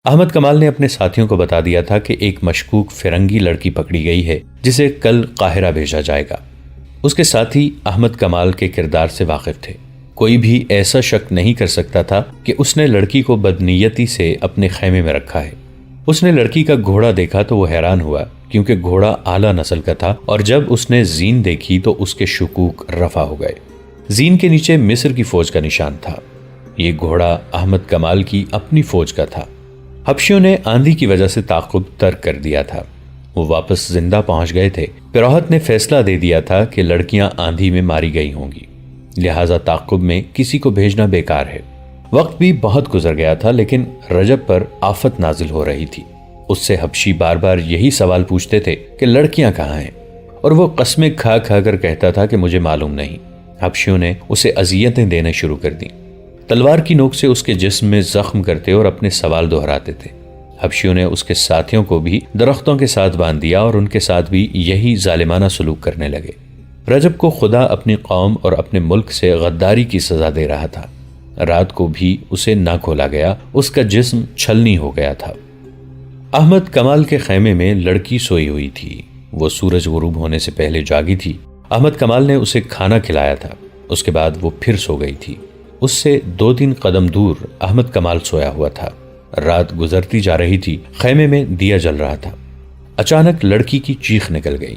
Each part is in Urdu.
احمد کمال نے اپنے ساتھیوں کو بتا دیا تھا کہ ایک مشکوک فرنگی لڑکی پکڑی گئی ہے جسے کل قاہرہ بھیجا جائے گا۔ اس کے ساتھی احمد کمال کے کردار سے واقف تھے۔ کوئی بھی ایسا شک نہیں کر سکتا تھا کہ اس نے لڑکی کو بدنیتی سے اپنے خیمے میں رکھا ہے۔ اس نے لڑکی کا گھوڑا دیکھا تو وہ حیران ہوا، کیونکہ گھوڑا اعلیٰ نسل کا تھا، اور جب اس نے زین دیکھی تو اس کے شکوک رفع ہو گئے۔ زین کے نیچے مصر کی فوج کا نشان تھا۔ یہ گھوڑا احمد کمال کی اپنی فوج کا تھا۔ حبشیوں نے آندھی کی وجہ سے تعاقب ترک کر دیا تھا۔ وہ واپس زندہ پہنچ گئے تھے۔ پیروہت نے فیصلہ دے دیا تھا کہ لڑکیاں آندھی میں ماری گئی ہوں گی، لہٰذا تعاقب میں کسی کو بھیجنا بیکار ہے۔ وقت بھی بہت گزر گیا تھا، لیکن رجب پر آفت نازل ہو رہی تھی۔ اس سے حبشی بار بار یہی سوال پوچھتے تھے کہ لڑکیاں کہاں ہیں، اور وہ قسمیں کھا کھا کر کہتا تھا کہ مجھے معلوم نہیں۔ حبشیوں نے اسے اذیتیں دینے شروع کر دیں۔ تلوار کی نوک سے اس کے جسم میں زخم کرتے اور اپنے سوال دہراتے تھے۔ حبشیوں نے اس کے ساتھیوں کو بھی درختوں کے ساتھ باندھ دیا اور ان کے ساتھ بھی یہی ظالمانہ سلوک کرنے لگے۔ رجب کو خدا اپنی قوم اور اپنے ملک سے غداری کی سزا دے رہا تھا۔ رات کو بھی اسے نہ کھولا گیا، اس کا جسم چھلنی ہو گیا تھا۔ احمد کمال کے خیمے میں لڑکی سوئی ہوئی تھی۔ وہ سورج غروب ہونے سے پہلے جاگی تھی۔ احمد کمال نے اسے کھانا کھلایا تھا۔ اس کے بعد وہ پھر سو گئی تھی۔ اس سے 2-3 قدم دور احمد کمال سویا ہوا تھا۔ رات گزرتی جا رہی تھی۔ خیمے میں دیا جل رہا تھا۔ اچانک لڑکی کی چیخ نکل گئی۔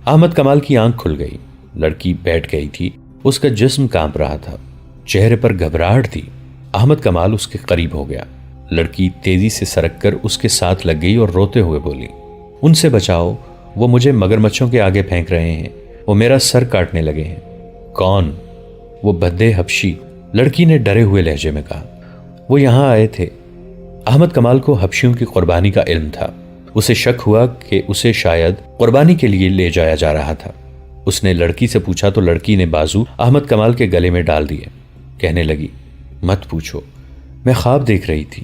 احمد کمال کی آنکھ کھل گئی۔ لڑکی بیٹھ گئی تھی۔ اس کا جسم کانپ رہا تھا، چہرے پر گھبراہٹ تھی۔ احمد کمال اس کے قریب ہو گیا۔ لڑکی تیزی سے سرک کر اس کے ساتھ لگ گئی اور روتے ہوئے بولی، ان سے بچاؤ، وہ مجھے مگرمچھوں کے آگے پھینک رہے ہیں، وہ میرا سر کاٹنے لگے ہیں۔ کون؟ وہ بھدے حبشی، لڑکی نے ڈرے ہوئے لہجے میں کہا۔ وہ یہاں آئے تھے۔ احمد کمال کو حبشیوں کی قربانی کا علم تھا۔ اسے شک ہوا کہ اسے شاید قربانی کے لیے لے جایا جا رہا تھا۔ اس نے لڑکی سے پوچھا تو لڑکی نے بازو احمد کمال کے گلے میں ڈال دیے۔ کہنے لگی، مت پوچھو، میں خواب دیکھ رہی تھی۔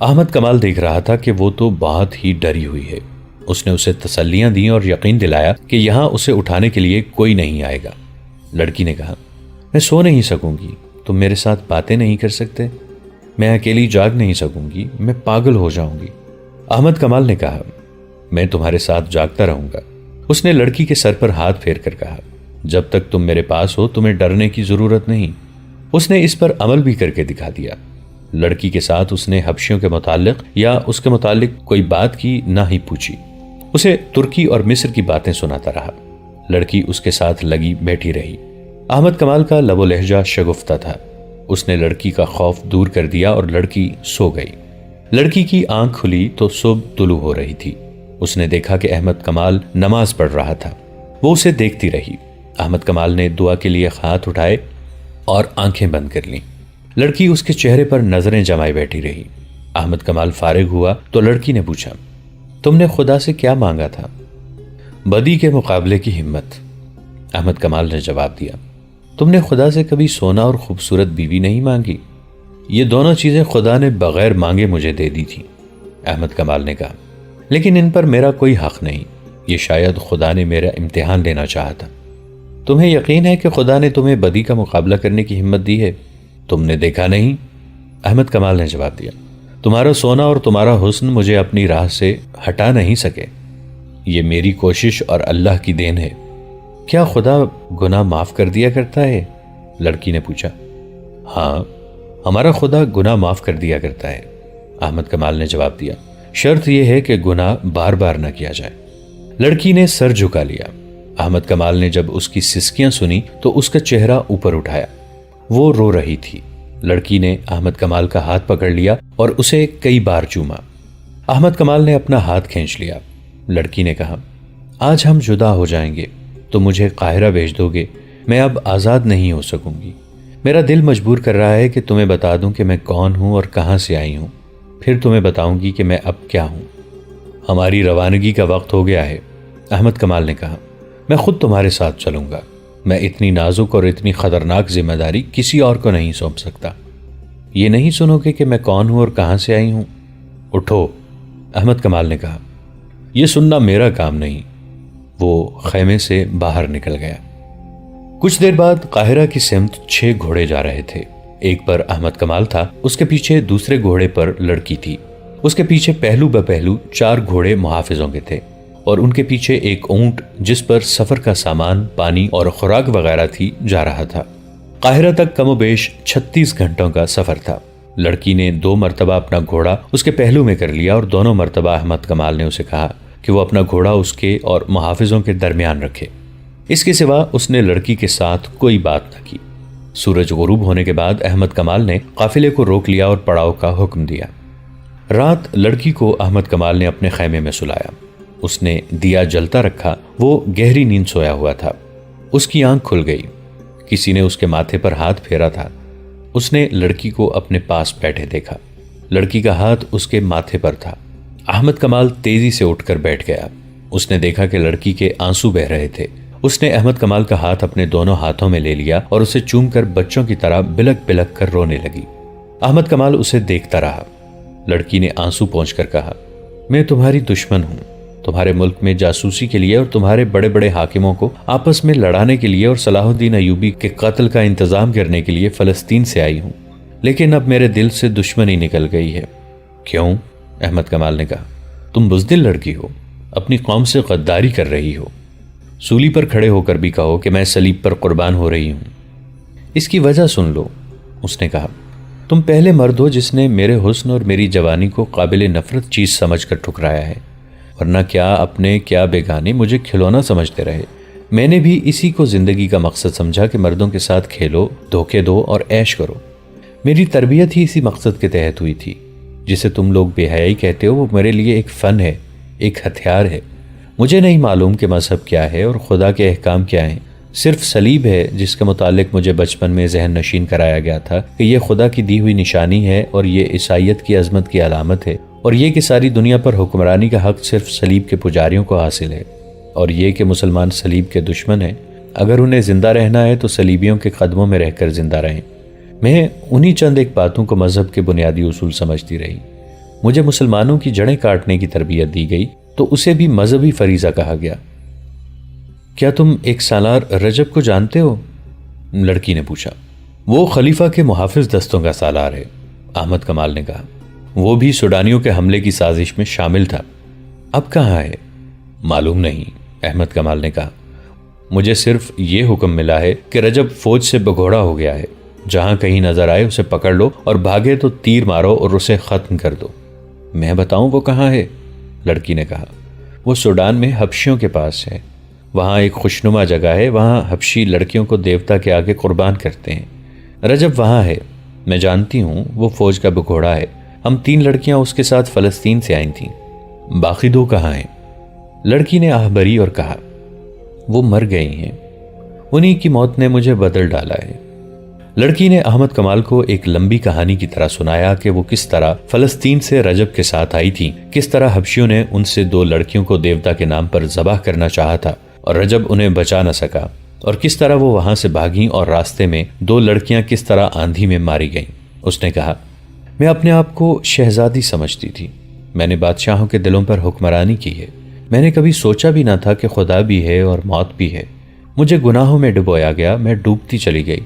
احمد کمال دیکھ رہا تھا کہ وہ تو بہت ہی ڈری ہوئی ہے۔ اس نے اسے تسلیاں دیں اور یقین دلایا کہ یہاں اسے اٹھانے کے لیے کوئی نہیں آئے گا۔ لڑکی نے کہا، میں سو نہیں سکوں گی، تم میرے ساتھ باتیں نہیں کر سکتے؟ میں اکیلی جاگ نہیں سکوں گی، میں پاگل ہو جاؤں گی۔ احمد کمال نے کہا، میں تمہارے ساتھ جاگتا رہوں گا۔ اس نے لڑکی کے سر پر ہاتھ پھیر کر کہا، جب تک تم میرے پاس ہو تمہیں ڈرنے کی ضرورت نہیں۔ اس نے اس پر عمل بھی کر کے دکھا دیا۔ لڑکی کے ساتھ اس نے حبشیوں کے متعلق یا اس کے متعلق کوئی بات کی نہ ہی پوچھی۔ اسے ترکی اور مصر کی باتیں سناتا رہا۔ لڑکی اس کے ساتھ لگی بیٹھی رہی۔ احمد کمال کا لب و لہجہ شگفتہ تھا۔ اس نے لڑکی کا خوف دور کر دیا اور لڑکی سو گئی۔ لڑکی کی آنکھ کھلی تو صبح طلوع ہو رہی تھی۔ اس نے دیکھا کہ احمد کمال نماز پڑھ رہا تھا۔ وہ اسے دیکھتی رہی۔ احمد کمال نے دعا کے لیے ہاتھ اٹھائے اور آنکھیں بند کر لیں۔ لڑکی اس کے چہرے پر نظریں جمائے بیٹھی رہی۔ احمد کمال فارغ ہوا تو لڑکی نے پوچھا، تم نے خدا سے کیا مانگا تھا؟ بدی کے مقابلے کی ہمت، احمد کمال نے جواب دیا۔ تم نے خدا سے کبھی سونا اور خوبصورت بیوی نہیں مانگی؟ یہ دونوں چیزیں خدا نے بغیر مانگے مجھے دے دی تھیں، احمد کمال نے کہا، لیکن ان پر میرا کوئی حق نہیں۔ یہ شاید خدا نے میرا امتحان لینا چاہا تھا۔ تمہیں یقین ہے کہ خدا نے تمہیں بدی کا مقابلہ کرنے کی ہمت دی ہے؟ تم نے دیکھا نہیں؟ احمد کمال نے جواب دیا، تمہارا سونا اور تمہارا حسن مجھے اپنی راہ سے ہٹا نہیں سکے۔ یہ میری کوشش اور اللہ کی دین ہے۔ کیا خدا گناہ معاف کر دیا کرتا ہے؟ لڑکی نے پوچھا۔ ہاں، ہمارا خدا گناہ معاف کر دیا کرتا ہے، احمد کمال نے جواب دیا، شرط یہ ہے کہ گناہ بار بار نہ کیا جائے۔ لڑکی نے سر جھکا لیا۔ احمد کمال نے جب اس کی سسکیاں سنی تو اس کا چہرہ اوپر اٹھایا۔ وہ رو رہی تھی۔ لڑکی نے احمد کمال کا ہاتھ پکڑ لیا اور اسے کئی بار چوما۔ احمد کمال نے اپنا ہاتھ کھینچ لیا۔ لڑکی نے کہا، آج ہم جدا ہو جائیں گے، تو مجھے قاہرہ بھیج دو گے، میں اب آزاد نہیں ہو سکوں گی۔ میرا دل مجبور کر رہا ہے کہ تمہیں بتا دوں کہ میں کون ہوں اور کہاں سے آئی ہوں، پھر تمہیں بتاؤں گی کہ میں اب کیا ہوں۔ ہماری روانگی کا وقت ہو گیا ہے، احمد کمال نے کہا، میں خود تمہارے ساتھ چلوں گا۔ میں اتنی نازک اور اتنی خطرناک ذمہ داری کسی اور کو نہیں سونپ سکتا۔ یہ نہیں سنو گے کہ میں کون ہوں اور کہاں سے آئی ہوں؟ اٹھو، احمد کمال نے کہا، یہ سننا میرا کام نہیں۔ وہ خیمے سے باہر نکل گیا۔ کچھ دیر بعد قاہرہ کی سمت 6 گھوڑے جا رہے تھے۔ ایک پر احمد کمال تھا، اس کے پیچھے دوسرے گھوڑے پر لڑکی تھی۔ اس کے پیچھے پہلو بپہلو 4 گھوڑے محافظوں کے تھے اور ان کے پیچھے ایک اونٹ جس پر سفر کا سامان، پانی اور خوراک وغیرہ تھی جا رہا تھا۔ قاہرہ تک کم و بیش 36 گھنٹوں کا سفر تھا۔ لڑکی نے 2 مرتبہ اپنا گھوڑا اس کے پہلو میں کر لیا اور دونوں مرتبہ احمد کمال نے اسے کہا کہ وہ اپنا گھوڑا اس کے اور محافظوں کے درمیان رکھے۔ اس کے سوا اس نے لڑکی کے ساتھ کوئی بات نہ کی۔ سورج غروب ہونے کے بعد احمد کمال نے قافلے کو روک لیا اور پڑاؤ کا حکم دیا۔ رات لڑکی کو احمد کمال نے اپنے خیمے میں سلایا۔ اس نے دیا جلتا رکھا۔ وہ گہری نیند سویا ہوا تھا۔ اس کی آنکھ کھل گئی۔ کسی نے اس کے ماتھے پر ہاتھ پھیرا تھا۔ اس نے لڑکی کو اپنے پاس بیٹھے دیکھا۔ لڑکی کا ہاتھ اس کے ماتھے پر تھا۔ احمد کمال تیزی سے اٹھ کر بیٹھ گیا۔ اس نے دیکھا کہ لڑکی کے آنسو بہ رہے تھے۔ اس نے احمد کمال کا ہاتھ اپنے دونوں ہاتھوں میں لے لیا اور اسے چوم کر بچوں کی طرح بلک بلک کر رونے لگی۔ احمد کمال اسے دیکھتا رہا۔ لڑکی نے آنسو پونچھ کر کہا، میں تمہاری دشمن ہوں۔ تمہارے ملک میں جاسوسی کے لیے اور تمہارے بڑے بڑے حاکموں کو آپس میں لڑانے کے لیے اور صلاح الدین ایوبی کے قتل کا انتظام کرنے کے لیے فلسطین سے آئی ہوں، لیکن اب میرے دل سے دشمنی نکل گئی ہے۔ کیوں؟ احمد کمال نے کہا، تم بزدل لڑکی ہو، اپنی قوم سے غداری کر رہی ہو۔ سولی پر کھڑے ہو کر بھی کہو کہ میں صلیب پر قربان ہو رہی ہوں۔ اس کی وجہ سن لو۔ اس نے کہا، تم پہلے مرد ہو جس نے میرے حسن اور میری جوانی کو قابل نفرت چیز سمجھ کر ٹھکرایا ہے، ورنہ کیا اپنے کیا بیگانے مجھے کھلونا سمجھتے رہے۔ میں نے بھی اسی کو زندگی کا مقصد سمجھا کہ مردوں کے ساتھ کھیلو، دھوکے دو اور عیش کرو۔ میری تربیت ہی اسی مقصد کے تحت ہوئی تھی۔ جسے تم لوگ بے حیائی کہتے ہو وہ میرے لیے ایک فن ہے، ایک ہتھیار ہے۔ مجھے نہیں معلوم کہ مذہب کیا ہے اور خدا کے احکام کیا ہیں، صرف صلیب ہے جس کے متعلق مجھے بچپن میں ذہن نشین کرایا گیا تھا کہ یہ خدا کی دی ہوئی نشانی ہے اور یہ عیسائیت کی عظمت کی علامت ہے، اور یہ کہ ساری دنیا پر حکمرانی کا حق صرف صلیب کے پجاریوں کو حاصل ہے، اور یہ کہ مسلمان صلیب کے دشمن ہیں۔ اگر انہیں زندہ رہنا ہے تو صلیبیوں کے قدموں میں رہ کر زندہ رہیں۔ میں انہی چند ایک باتوں کو مذہب کے بنیادی اصول سمجھتی رہی۔ مجھے مسلمانوں کی جڑیں کاٹنے کی تربیت دی گئی تو اسے بھی مذہبی فریضہ کہا گیا۔ کیا تم ایک سالار رجب کو جانتے ہو؟ لڑکی نے پوچھا۔ وہ خلیفہ کے محافظ دستوں کا سالار ہے، احمد کمال نے کہا۔ وہ بھی سوڈانیوں کے حملے کی سازش میں شامل تھا۔ اب کہاں ہے؟ معلوم نہیں، احمد کمال نے کہا۔ مجھے صرف یہ حکم ملا ہے کہ رجب فوج سے بگھوڑا ہو گیا ہے، جہاں کہیں نظر آئے اسے پکڑ لو اور بھاگے تو تیر مارو اور اسے ختم کر دو۔ میں بتاؤں وہ کہاں ہے؟ لڑکی نے کہا۔ وہ سوڈان میں حبشیوں کے پاس ہے۔ وہاں ایک خوشنما جگہ ہے، وہاں حبشی لڑکیوں کو دیوتا کے آگے قربان کرتے ہیں۔ رجب وہاں ہے، میں جانتی ہوں، وہ فوج کا بگھوڑا ہے۔ ہم 3 لڑکیاں اس کے ساتھ فلسطین سے آئی تھیں۔ باقی 2 کہاں ہیں؟ لڑکی نے آہ بھری اور کہا، وہ مر گئی ہیں، انہی کی موت نے مجھے بدل ڈالا ہے۔ لڑکی نے احمد کمال کو ایک لمبی کہانی کی طرح سنایا کہ وہ کس طرح فلسطین سے رجب کے ساتھ آئی تھی، کس طرح حبشیوں نے ان سے 2 لڑکیوں کو دیوتا کے نام پر ذبح کرنا چاہا تھا اور رجب انہیں بچا نہ سکا، اور کس طرح وہ وہاں سے بھاگیں اور راستے میں 2 لڑکیاں کس طرح آندھی میں ماری گئیں۔ اس نے کہا، میں اپنے آپ کو شہزادی سمجھتی تھی، میں نے بادشاہوں کے دلوں پر حکمرانی کی ہے، میں نے کبھی سوچا بھی نہ تھا کہ خدا بھی ہے اور موت بھی ہے۔ مجھے گناہوں میں ڈبویا گیا، میں ڈوبتی چلی گئی۔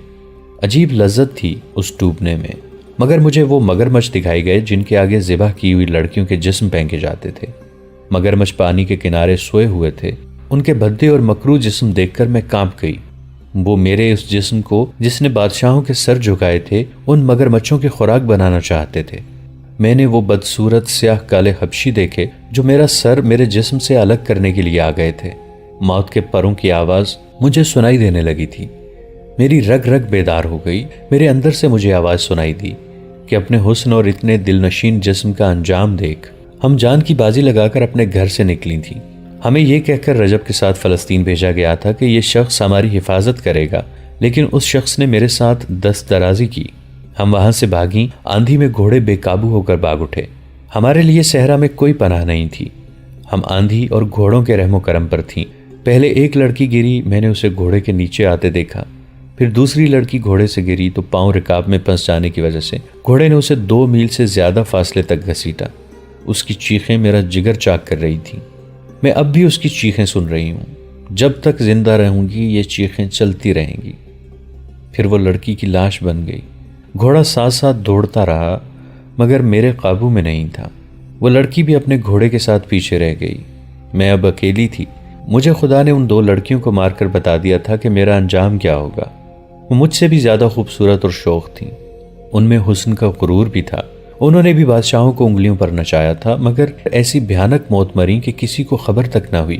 عجیب لذت تھی اس ڈوبنے میں، مگر مجھے وہ مگرمچھ دکھائی گئے جن کے آگے ذبح کی ہوئی لڑکیوں کے جسم پھینکے جاتے تھے۔ مگرمچھ پانی کے کنارے سوئے ہوئے تھے۔ ان کے بھدے اور مکروہ جسم دیکھ کر میں کانپ گئی۔ وہ میرے اس جسم کو جس نے بادشاہوں کے سر جھکائے تھے ان مگرمچھوں کی خوراک بنانا چاہتے تھے۔ میں نے وہ بدصورت سیاہ کالے حبشی دیکھے جو میرا سر میرے جسم سے الگ کرنے کے لیے آ گئے تھے۔ موت کے پروں کی آواز مجھے سنائی دینے لگی تھی۔ میری رگ رگ بیدار ہو گئی۔ میرے اندر سے مجھے آواز سنائی دی کہ اپنے حسن اور اتنے دل نشین جسم کا انجام دیکھ۔ ہم جان کی بازی لگا کر اپنے گھر سے نکلی تھیں۔ ہمیں یہ کہہ کر رجب کے ساتھ فلسطین بھیجا گیا تھا کہ یہ شخص ہماری حفاظت کرے گا، لیکن اس شخص نے میرے ساتھ دست درازی کی۔ ہم وہاں سے بھاگیں، آندھی میں گھوڑے بے قابو ہو کر بھاگ اٹھے۔ ہمارے لیے صحرا میں کوئی پناہ نہیں تھی۔ ہم آندھی اور گھوڑوں کے رحم و کرم پر تھیں۔ پہلے ایک لڑکی گری، میں نے اسے گھوڑے کے نیچے آتے دیکھا۔ پھر دوسری لڑکی گھوڑے سے گری تو پاؤں رکاب میں پھنس جانے کی وجہ سے گھوڑے نے اسے 2 میل سے زیادہ فاصلے تک گھسیٹا۔ اس کی چیخیں میرا جگر چاک کر رہی تھیں۔ میں اب بھی اس کی چیخیں سن رہی ہوں۔ جب تک زندہ رہوں گی یہ چیخیں چلتی رہیں گی۔ پھر وہ لڑکی کی لاش بن گئی۔ گھوڑا ساتھ ساتھ دوڑتا رہا مگر میرے قابو میں نہیں تھا۔ وہ لڑکی بھی اپنے گھوڑے کے ساتھ پیچھے رہ گئی۔ میں اب اکیلی تھی۔ مجھے خدا نے ان 2 لڑکیوں کو مار کر بتا دیا تھا کہ میرا انجام کیا ہوگا۔ وہ مجھ سے بھی زیادہ خوبصورت اور شوخ تھیں۔ ان میں حسن کا غرور بھی تھا۔ انہوں نے بھی بادشاہوں کو انگلیوں پر نچایا تھا، مگر ایسی بھیانک موت مریں کہ کسی کو خبر تک نہ ہوئی۔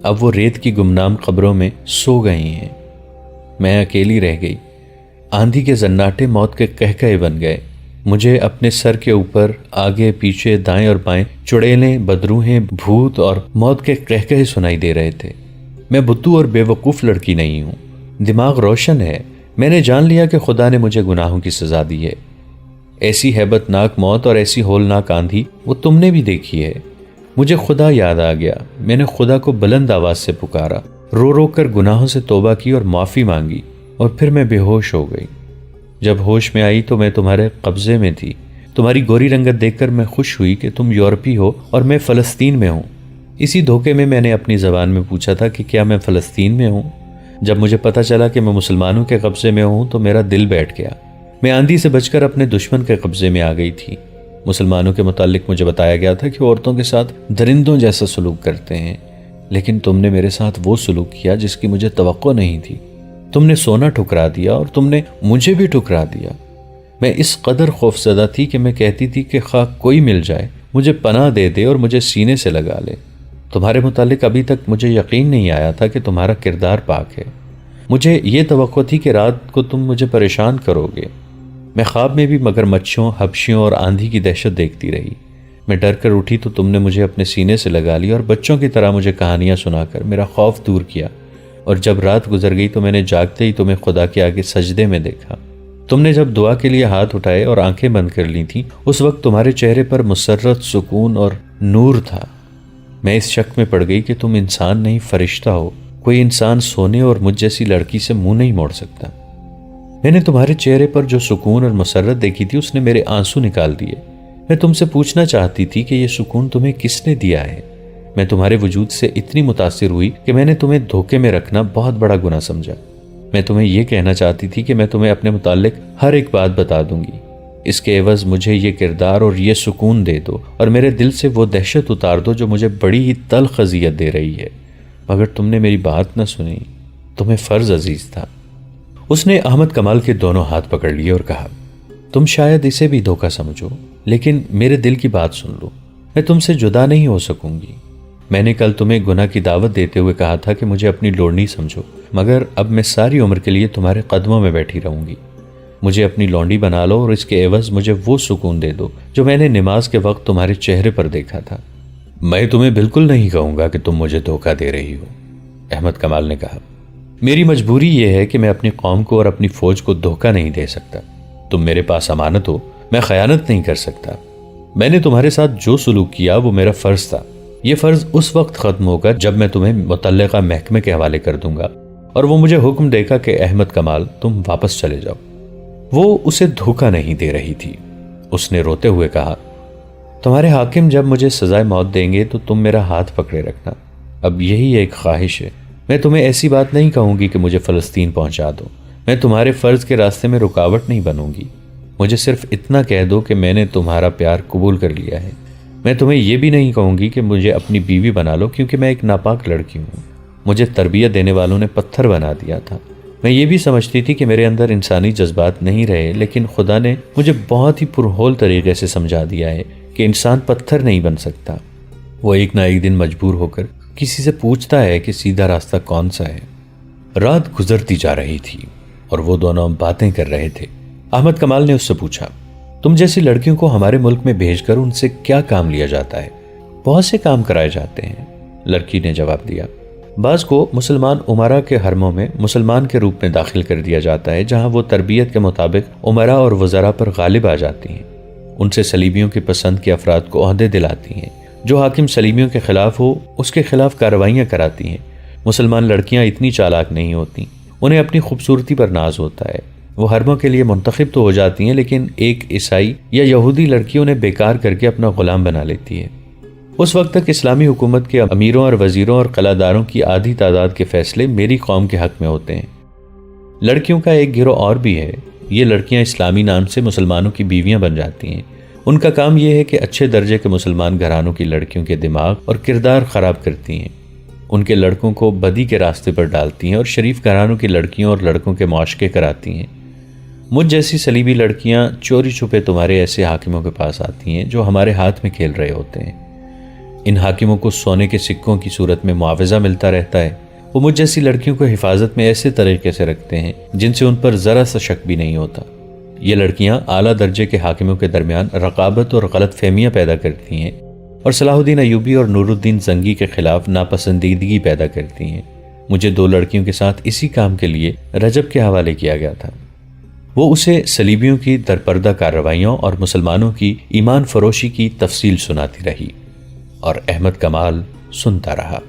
اب وہ ریت کی گمنام قبروں میں سو گئی ہیں۔ میں اکیلی رہ گئی۔ آندھی کے زناٹے موت کے قہقہے بن گئے۔ مجھے اپنے سر کے اوپر آگے پیچھے دائیں اور بائیں چڑیلیں، بدروہیں، بھوت اور موت کے قہقہے سنائی دے رہے تھے۔ میں بدھو اور بے وقوف لڑکی نہیں ہوں۔ دماغ روشن ہے۔ میں نے جان لیا کہ خدا نے مجھے گناہوں کی سزا دی ہے۔ ایسی ہیبت ناک موت اور ایسی ہولناک آندھی وہ تم نے بھی دیکھی ہے۔ مجھے خدا یاد آ گیا۔ میں نے خدا کو بلند آواز سے پکارا، رو رو کر گناہوں سے توبہ کی اور معافی مانگی، اور پھر میں بے ہوش ہو گئی۔ جب ہوش میں آئی تو میں تمہارے قبضے میں تھی۔ تمہاری گوری رنگت دیکھ کر میں خوش ہوئی کہ تم یورپی ہو اور میں فلسطین میں ہوں۔ اسی دھوکے میں نے اپنی زبان میں پوچھا تھا کہ کیا میں فلسطین میں ہوں۔ جب مجھے پتہ چلا کہ میں مسلمانوں کے قبضے میں ہوں تو میرا دل بیٹھ گیا۔ میں آندھی سے بچ کر اپنے دشمن کے قبضے میں آ گئی تھی۔ مسلمانوں کے متعلق مجھے بتایا گیا تھا کہ عورتوں کے ساتھ درندوں جیسا سلوک کرتے ہیں، لیکن تم نے میرے ساتھ وہ سلوک کیا جس کی مجھے توقع نہیں تھی۔ تم نے سونا ٹھکرا دیا اور تم نے مجھے بھی ٹھکرا دیا۔ میں اس قدر خوفزدہ تھی کہ میں کہتی تھی کہ خواہ کوئی مل جائے مجھے پناہ دے دے اور مجھے سینے سے لگا لے۔ تمہارے متعلق ابھی تک مجھے یقین نہیں آیا تھا کہ تمہارا کردار پاک ہے۔ مجھے یہ توقع تھی کہ رات کو تم مجھے پریشان کرو گے۔ میں خواب میں بھی مگرمچھوں، حبشیوں اور آندھی کی دہشت دیکھتی رہی۔ میں ڈر کر اٹھی تو تم نے مجھے اپنے سینے سے لگا لی اور بچوں کی طرح مجھے کہانیاں سنا کر میرا خوف دور کیا، اور جب رات گزر گئی تو میں نے جاگتے ہی تمہیں خدا کے آگے سجدے میں دیکھا۔ تم نے جب دعا کے لیے ہاتھ اٹھائے اور آنکھیں بند کر لی تھیں، اس وقت تمہارے چہرے پر مسرت، سکون اور نور تھا۔ میں اس شک میں پڑ گئی کہ تم انسان نہیں، فرشتہ ہو۔ کوئی انسان سونے اور مجھ جیسی لڑکی سے منہ نہیں موڑ سکتا۔ میں نے تمہارے چہرے پر جو سکون اور مسرت دیکھی تھی اس نے میرے آنسو نکال دیے۔ میں تم سے پوچھنا چاہتی تھی کہ یہ سکون تمہیں کس نے دیا ہے۔ میں تمہارے وجود سے اتنی متاثر ہوئی کہ میں نے تمہیں دھوکے میں رکھنا بہت بڑا گناہ سمجھا۔ میں تمہیں یہ کہنا چاہتی تھی کہ میں تمہیں اپنے متعلق ہر ایک بات بتا دوں گی۔ اس کے عوض مجھے یہ کردار اور یہ سکون دے دو، اور میرے دل سے وہ دہشت اتار دو جو مجھے بڑی ہی تلخ اذیت دے رہی ہے۔ مگر تم نے میری بات نہ سنی۔ تمہیں فرض عزیز تھا۔ اس نے احمد کمال کے دونوں ہاتھ پکڑ لیے اور کہا، تم شاید اسے بھی دھوکہ سمجھو، لیکن میرے دل کی بات سن لو۔ میں تم سے جدا نہیں ہو سکوں گی۔ میں نے کل تمہیں گناہ کی دعوت دیتے ہوئے کہا تھا کہ مجھے اپنی لونڈی سمجھو، مگر اب میں ساری عمر کے لیے تمہارے قدموں میں بیٹھی رہوں گی۔ مجھے اپنی لونڈی بنا لو اور اس کے عوض مجھے وہ سکون دے دو جو میں نے نماز کے وقت تمہارے چہرے پر دیکھا تھا۔ میں تمہیں بالکل نہیں کہوں گا کہ تم مجھے دھوکہ دے رہی ہو، احمد کمال نے کہا۔ میری مجبوری یہ ہے کہ میں اپنی قوم کو اور اپنی فوج کو دھوکہ نہیں دے سکتا۔ تم میرے پاس امانت ہو، میں خیانت نہیں کر سکتا۔ میں نے تمہارے ساتھ جو سلوک کیا وہ میرا فرض تھا۔ یہ فرض اس وقت ختم ہوگا جب میں تمہیں متعلقہ محکمے کے حوالے کر دوں گا اور وہ مجھے حکم دے گا کہ احمد کمال تم واپس چلے جاؤ۔ وہ اسے دھوکہ نہیں دے رہی تھی۔ اس نے روتے ہوئے کہا، تمہارے حاکم جب مجھے سزائے موت دیں گے تو تم میرا ہاتھ پکڑے رکھنا۔ اب یہی ایک خواہش ہے۔ میں تمہیں ایسی بات نہیں کہوں گی کہ مجھے فلسطین پہنچا دو۔ میں تمہارے فرض کے راستے میں رکاوٹ نہیں بنوں گی۔ مجھے صرف اتنا کہہ دو کہ میں نے تمہارا پیار قبول کر لیا ہے۔ میں تمہیں یہ بھی نہیں کہوں گی کہ مجھے اپنی بیوی بنا لو، کیونکہ میں ایک ناپاک لڑکی ہوں۔ مجھے تربیت دینے والوں نے پتھر بنا دیا تھا۔ میں یہ بھی سمجھتی تھی کہ میرے اندر انسانی جذبات نہیں رہے، لیکن خدا نے مجھے بہت ہی پرہول طریقے سے سمجھا دیا ہے کہ انسان پتھر نہیں بن سکتا۔ وہ ایک نہ ایک دن مجبور ہو کر کسی سے پوچھتا ہے کہ سیدھا راستہ کون سا ہے۔ رات گزرتی جا رہی تھی اور وہ دونوں باتیں کر رہے تھے۔ احمد کمال نے اس سے پوچھا، تم جیسی لڑکیوں کو ہمارے ملک میں بھیج کر ان سے کیا کام لیا جاتا ہے؟ بہت سے کام کرائے جاتے ہیں، لڑکی نے جواب دیا۔ بعض کو مسلمان امراء کے حرموں میں مسلمان کے روپ میں داخل کر دیا جاتا ہے، جہاں وہ تربیت کے مطابق امراء اور وزراء پر غالب آ جاتی ہیں۔ ان سے صلیبیوں کی پسند کے افراد کو عہدے دلاتی ہیں۔ جو حاکم صلیبیوں کے خلاف ہو اس کے خلاف کارروائیاں کراتی ہیں۔ مسلمان لڑکیاں اتنی چالاک نہیں ہوتی، انہیں اپنی خوبصورتی پر ناز ہوتا ہے۔ وہ حرموں کے لیے منتخب تو ہو جاتی ہیں، لیکن ایک عیسائی یا یہودی لڑکی انہیں بیکار کر کے اپنا غلام بنا لیتی ہے۔ اس وقت تک اسلامی حکومت کے امیروں اور وزیروں اور قلعہ داروں کی آدھی تعداد کے فیصلے میری قوم کے حق میں ہوتے ہیں۔ لڑکیوں کا ایک گروہ اور بھی ہے۔ یہ لڑکیاں اسلامی نام سے مسلمانوں کی بیویاں بن جاتی ہیں ان کا کام یہ ہے کہ اچھے درجے کے مسلمان گھرانوں کی لڑکیوں کے دماغ اور کردار خراب کرتی ہیں، ان کے لڑکوں کو بدی کے راستے پر ڈالتی ہیں اور شریف گھرانوں کی لڑکیوں اور لڑکوں کے معاشقے کراتی ہیں۔ مجھ جیسی سلیبی لڑکیاں چوری چھپے تمہارے ایسے حاکموں کے پاس آتی ہیں جو ہمارے ہاتھ میں کھیل رہے ہوتے ہیں۔ ان حاکموں کو سونے کے سکوں کی صورت میں معاوضہ ملتا رہتا ہے۔ وہ مجھ جیسی لڑکیوں کو حفاظت میں ایسے طریقے سے رکھتے ہیں جن سے ان پر ذرا سا شک بھی نہیں ہوتا۔ یہ لڑکیاں اعلیٰ درجے کے حاکموں کے درمیان رقابت اور غلط فہمیاں پیدا کرتی ہیں اور صلاح الدین ایوبی اور نور الدین زنگی کے خلاف ناپسندیدگی پیدا کرتی ہیں۔ مجھے 2 لڑکیوں کے ساتھ اسی کام کے لیے رجب کے حوالے کیا گیا تھا۔ وہ اسے صلیبیوں کی درپردہ کارروائیوں اور مسلمانوں کی ایمان فروشی کی تفصیل سناتی رہی اور احمد کمال سنتا رہا۔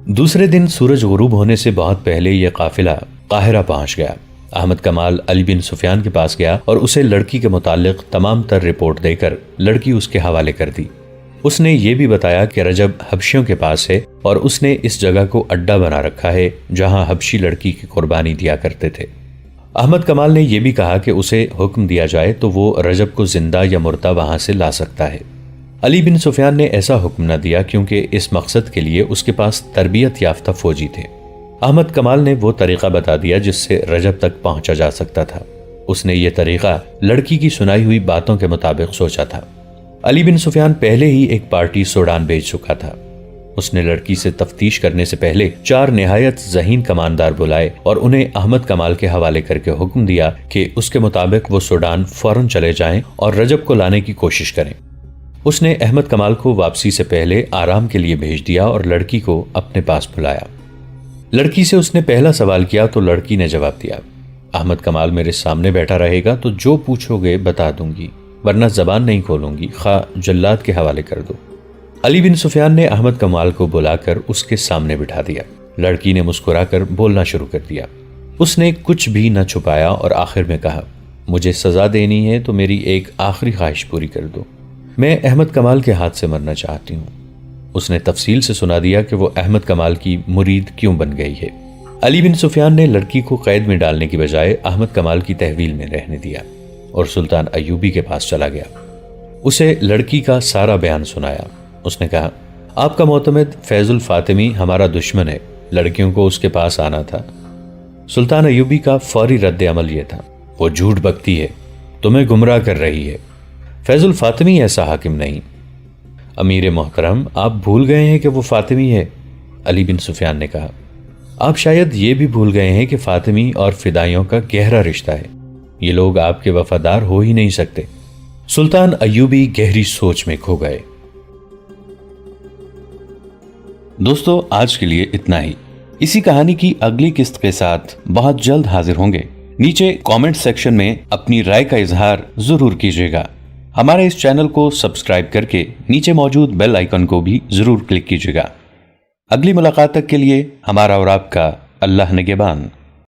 دوسرے دن سورج غروب ہونے سے بہت پہلے یہ قافلہ قاہرہ پہنچ گیا۔ احمد کمال علی بن سفیان کے پاس گیا اور اسے لڑکی کے متعلق تمام تر رپورٹ دے کر لڑکی اس کے حوالے کر دی۔ اس نے یہ بھی بتایا کہ رجب حبشیوں کے پاس ہے اور اس نے اس جگہ کو اڈا بنا رکھا ہے جہاں حبشی لڑکی کی قربانی دیا کرتے تھے۔ احمد کمال نے یہ بھی کہا کہ اسے حکم دیا جائے تو وہ رجب کو زندہ یا مردہ وہاں سے لا سکتا ہے۔ علی بن سفیان نے ایسا حکم نہ دیا کیونکہ اس مقصد کے لیے اس کے پاس تربیت یافتہ فوجی تھے۔ احمد کمال نے وہ طریقہ بتا دیا جس سے رجب تک پہنچا جا سکتا تھا۔ اس نے یہ طریقہ لڑکی کی سنائی ہوئی باتوں کے مطابق سوچا تھا۔ علی بن سفیان پہلے ہی ایک پارٹی سوڈان بھیج چکا تھا۔ اس نے لڑکی سے تفتیش کرنے سے پہلے 4 نہایت ذہین کماندار بلائے اور انہیں احمد کمال کے حوالے کر کے حکم دیا کہ اس کے مطابق وہ سوڈان فوراً چلے جائیں اور رجب کو لانے کی کوشش کریں۔ اس نے احمد کمال کو واپسی سے پہلے آرام کے لیے بھیج دیا اور لڑکی کو اپنے پاس بلایا۔ لڑکی سے اس نے پہلا سوال کیا تو لڑکی نے جواب دیا، احمد کمال میرے سامنے بیٹھا رہے گا تو جو پوچھو گے بتا دوں گی، ورنہ زبان نہیں کھولوں گی، خواہ جلاد کے حوالے کر دو۔ علی بن سفیان نے احمد کمال کو بلا کر اس کے سامنے بٹھا دیا۔ لڑکی نے مسکرا کر بولنا شروع کر دیا۔ اس نے کچھ بھی نہ چھپایا اور آخر میں کہا، مجھے سزا دینی ہے تو میری ایک آخری خواہش پوری کر دو، میں احمد کمال کے ہاتھ سے مرنا چاہتی ہوں۔ اس نے تفصیل سے سنا دیا کہ وہ احمد کمال کی مرید کیوں بن گئی ہے۔ علی بن سفیان نے لڑکی کو قید میں ڈالنے کی بجائے احمد کمال کی تحویل میں رہنے دیا اور سلطان ایوبی کے پاس چلا گیا۔ اسے لڑکی کا سارا بیان سنایا۔ اس نے کہا، آپ کا معتمد فیض الفاطمی ہمارا دشمن ہے، لڑکیوں کو اس کے پاس آنا تھا۔ سلطان ایوبی کا فوری رد عمل یہ تھا، وہ جھوٹ بکتی ہے، تمہیں گمراہ کر رہی ہے، فیض الفاطمی ایسا حاکم نہیں۔ امیر محترم، آپ بھول گئے ہیں کہ وہ فاطمی ہے، علی بن سفیان نے کہا۔ آپ شاید یہ بھی بھول گئے ہیں کہ فاطمی اور فدائیوں کا گہرا رشتہ ہے، یہ لوگ آپ کے وفادار ہو ہی نہیں سکتے۔ سلطان ایوبی گہری سوچ میں کھو گئے۔ دوستو، آج کے لیے اتنا ہی۔ اسی کہانی کی اگلی قسط کے ساتھ بہت جلد حاضر ہوں گے۔ نیچے کامنٹ سیکشن میں اپنی رائے کا اظہار ضرور کیجیے گا۔ ہمارے اس چینل کو سبسکرائب کر کے نیچے موجود بیل آئیکن کو بھی ضرور کلک کیجیے گا۔ اگلی ملاقات تک کے لیے ہمارا اور آپ کا اللہ نگہبان۔